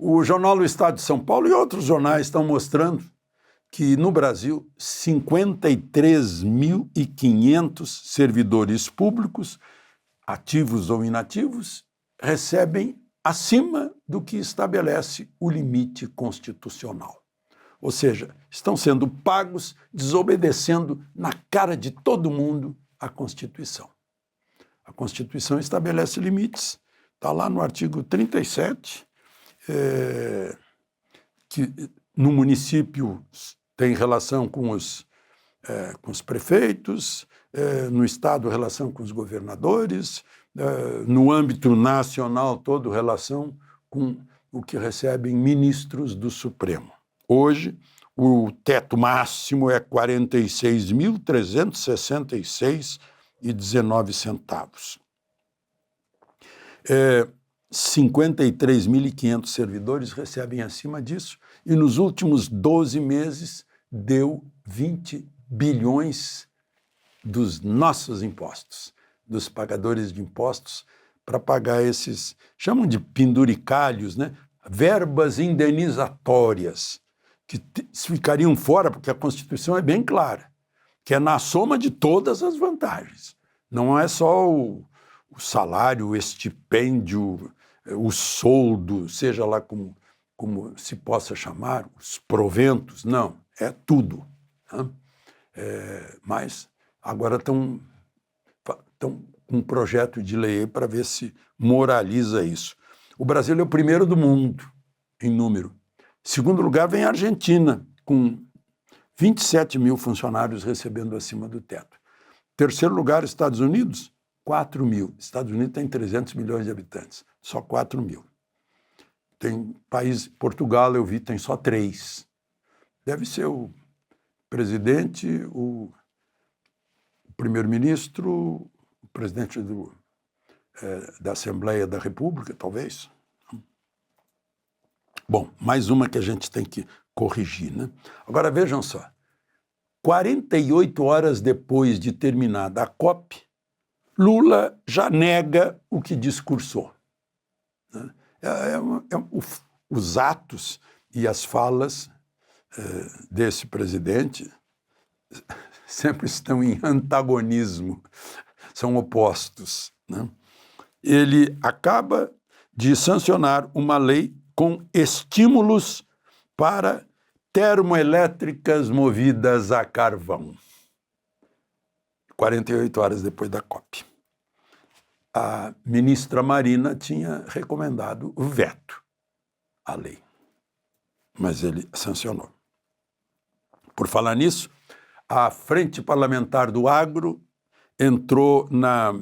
O jornal O Estado de São Paulo e outros jornais estão mostrando que no Brasil 53.500 servidores públicos, ativos ou inativos, recebem acima do que estabelece o limite constitucional. Ou seja, estão sendo pagos desobedecendo na cara de todo mundo a Constituição. A Constituição estabelece limites, está lá no artigo 37, que no município tem relação com os prefeitos, no estado relação com os governadores, no âmbito nacional todo relação com o que recebem ministros do Supremo. Hoje, o teto máximo é R$ 46.366,19. 53.500 servidores recebem acima disso e nos últimos 12 meses deu 20 bilhões dos nossos impostos, dos pagadores de impostos, para pagar esses, chamam de penduricalhos, né? Verbas indenizatórias, que ficariam fora, porque a Constituição é bem clara, que é na soma de todas as vantagens. Não é só o salário, o estipêndio, o soldo, seja lá como se possa chamar, os proventos, não, é tudo. Né? Mas agora estão com um projeto de lei para ver se moraliza isso. O Brasil é o primeiro do mundo em número. Em segundo lugar vem a Argentina, com 27 mil funcionários recebendo acima do teto. Em terceiro lugar, Estados Unidos, 4 mil. Estados Unidos tem 300 milhões de habitantes, só 4 mil. Tem país, Portugal, eu vi, tem só 3. Deve ser o presidente, o primeiro-ministro, o presidente da Assembleia da República, talvez. Bom, mais uma que a gente tem que corrigir, né? Agora, vejam só. 48 horas depois de terminada a COP, Lula já nega o que discursou. Né? Os atos e as falas desse presidente sempre estão em antagonismo, são opostos. Né? Ele acaba de sancionar uma lei com estímulos para termoelétricas movidas a carvão. 48 horas depois da COP. A ministra Marina tinha recomendado o veto à lei, mas ele sancionou. Por falar nisso, a Frente Parlamentar do Agro entrou na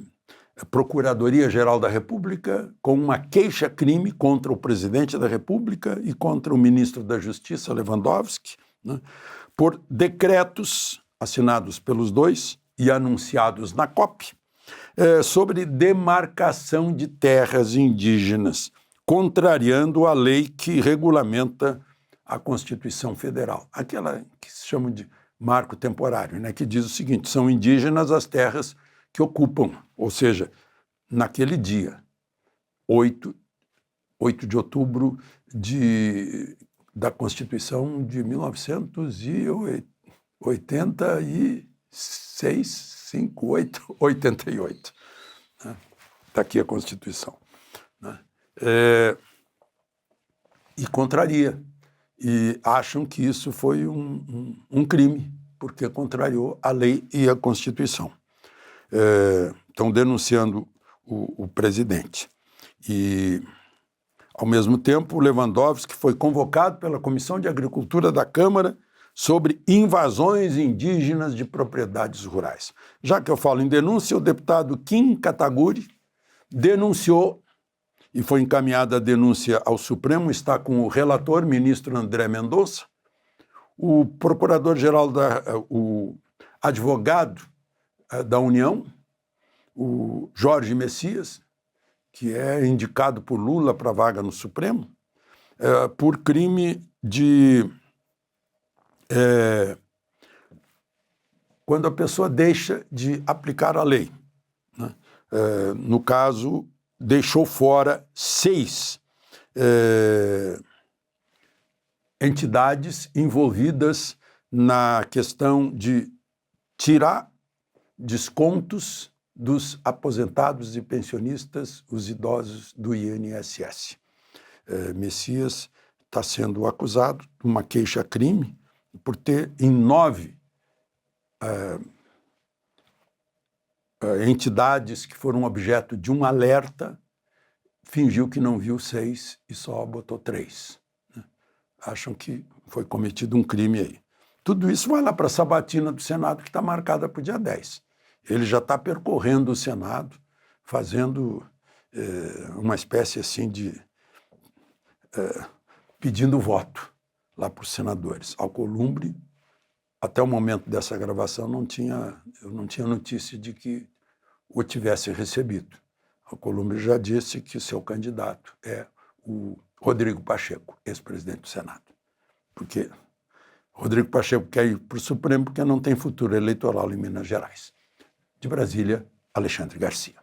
Procuradoria-Geral da República com uma queixa-crime contra o presidente da República e contra o ministro da Justiça, Lewandowski, né, por decretos assinados pelos dois e anunciados na COP, sobre demarcação de terras indígenas, contrariando a lei que regulamenta a Constituição Federal, aquela que se chama de marco temporário, né, que diz o seguinte: são indígenas as terras que ocupam, ou seja, naquele dia, 8 de outubro da Constituição de 1986, 88. Está aqui a Constituição. Né? E contraria. E acham que isso foi um crime, porque contrariou a lei e a Constituição. Estão denunciando o presidente. E, ao mesmo tempo, o Lewandowski foi convocado pela Comissão de Agricultura da Câmara sobre invasões indígenas de propriedades rurais. Já que eu falo em denúncia, o deputado Kim Kataguiri denunciou, e foi encaminhada a denúncia ao Supremo, está com o relator, ministro André Mendonça, o procurador-geral, o advogado da União, o Jorge Messias, que é indicado por Lula para vaga no Supremo, por crime de... quando a pessoa deixa de aplicar a lei. Né? No caso, deixou fora 6 entidades envolvidas na questão de tirar descontos dos aposentados e pensionistas, os idosos do INSS. Messias está sendo acusado de uma queixa-crime por ter, em 9 entidades que foram objeto de um alerta, fingiu que não viu 6 e só botou 3. Né? Acham que foi cometido um crime aí. Tudo isso vai lá para a sabatina do Senado, que está marcada para o dia 10. Ele já está percorrendo o Senado, fazendo uma espécie assim de... pedindo voto lá para os senadores. Alcolumbre, até o momento dessa gravação, eu não tinha notícia de que o tivesse recebido. Alcolumbre já disse que seu candidato é o Rodrigo Pacheco, ex-presidente do Senado. Porque Rodrigo Pacheco quer ir para o Supremo porque não tem futuro eleitoral em Minas Gerais. De Brasília, Alexandre Garcia.